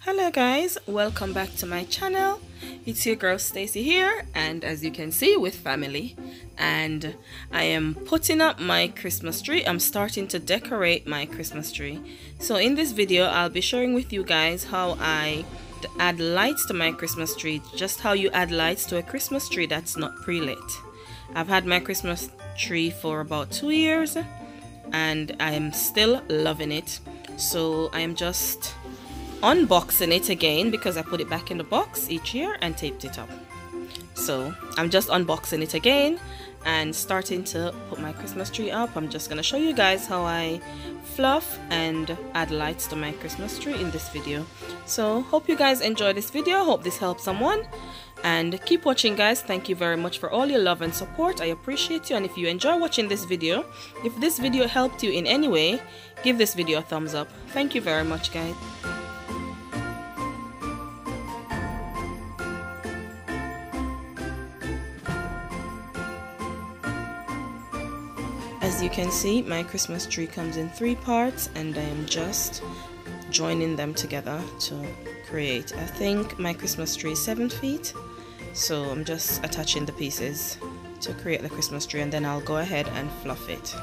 Hello guys, welcome back to my channel. It's your girl Stacy here, and as you can see, with family, and I am putting up my Christmas tree. I'm starting to decorate my Christmas tree. So in this video I'll be sharing with you guys how I add lights to my Christmas tree, just how you add lights to a Christmas tree that's not pre-lit. I've had my Christmas tree for about 2 years and I am still loving it. So I am just unboxing it again because I put it back in the box each year and taped it up. So I'm just unboxing it again and starting to put my Christmas tree up. I'm just going to show you guys how I fluff and add lights to my Christmas tree in this video. So hope you guys enjoy this video. Hope this helps someone, and keep watching guys. Thank you very much for all your love and support. I appreciate you, and if you enjoy watching this video, if this video helped you in any way, give this video a thumbs up. Thank you very much guys. As you can see, my Christmas tree comes in 3 parts and I am just joining them together to create. I think my Christmas tree is 7 feet, so I'm just attaching the pieces to create the Christmas tree, and then I'll go ahead and fluff it.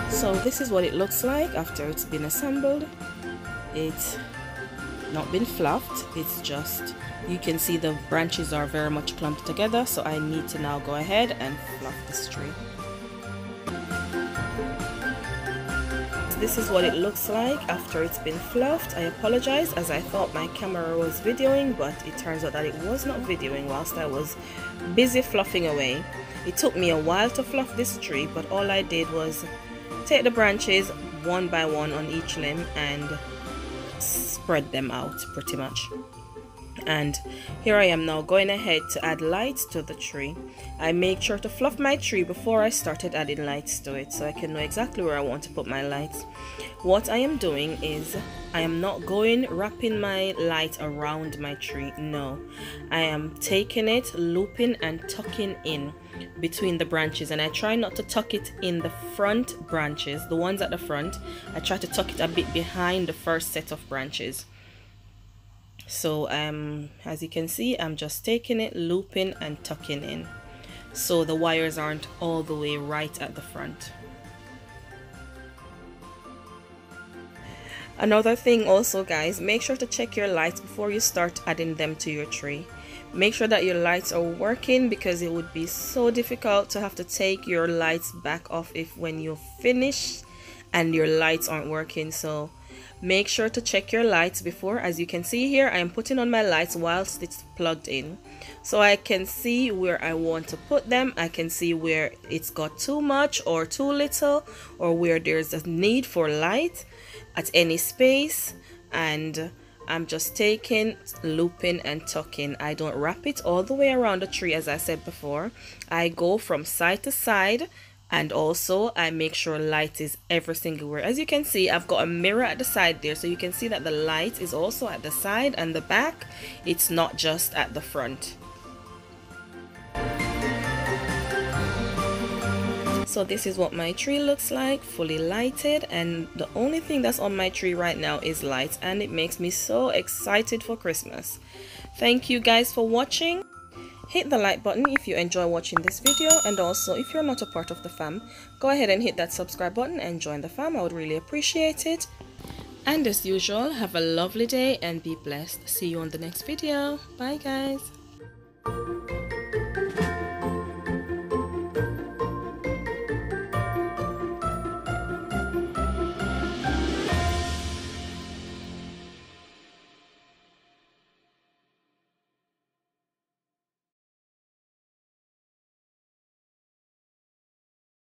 So this is what it looks like after it's been assembled. It's not been fluffed, it's just, you can see the branches are very much clumped together, so I need to now go ahead and fluff this tree. This is what it looks like after it's been fluffed. I apologize, as I thought my camera was videoing, but it turns out that it was not videoing whilst I was busy fluffing away. It took me a while to fluff this tree, but all I did was take the branches one by one on each limb and spread them out pretty much. And here I am now going ahead to add lights to the tree. I make sure to fluff my tree before I started adding lights to it, so I can know exactly where I want to put my lights. What I am doing is I am not wrapping my light around my tree. No, I am taking it, looping and tucking in between the branches, and I try not to tuck it in the front branches, the ones at the front. I try to tuck it a bit behind the first set of branches. So as you can see, I'm just taking it, looping and tucking in, so the wires aren't all the way right at the front. Another thing also guys, make sure to check your lights before you start adding them to your tree. Make sure that your lights are working, because it would be so difficult to have to take your lights back off if when you finish and your lights aren't working. So make sure to check your lights before. As you can see here, I am putting on my lights whilst it's plugged in, so I can see where I want to put them. I can see where it's got too much or too little, or where there's a need for light at any space, and I'm just taking, looping and tucking. I don't wrap it all the way around the tree, as I said before. I go from side to side, and also I make sure light is every single where. As you can see, I've got a mirror at the side there, so you can see that the light is also at the side and the back. It's not just at the front. So this is what my tree looks like, fully lighted, and the only thing that's on my tree right now is lights, and it makes me so excited for Christmas. Thank you guys for watching. Hit the like button if you enjoy watching this video, and also if you're not a part of the fam, go ahead and hit that subscribe button and join the fam. I would really appreciate it. And as usual, have a lovely day and be blessed. See you on the next video. Bye guys.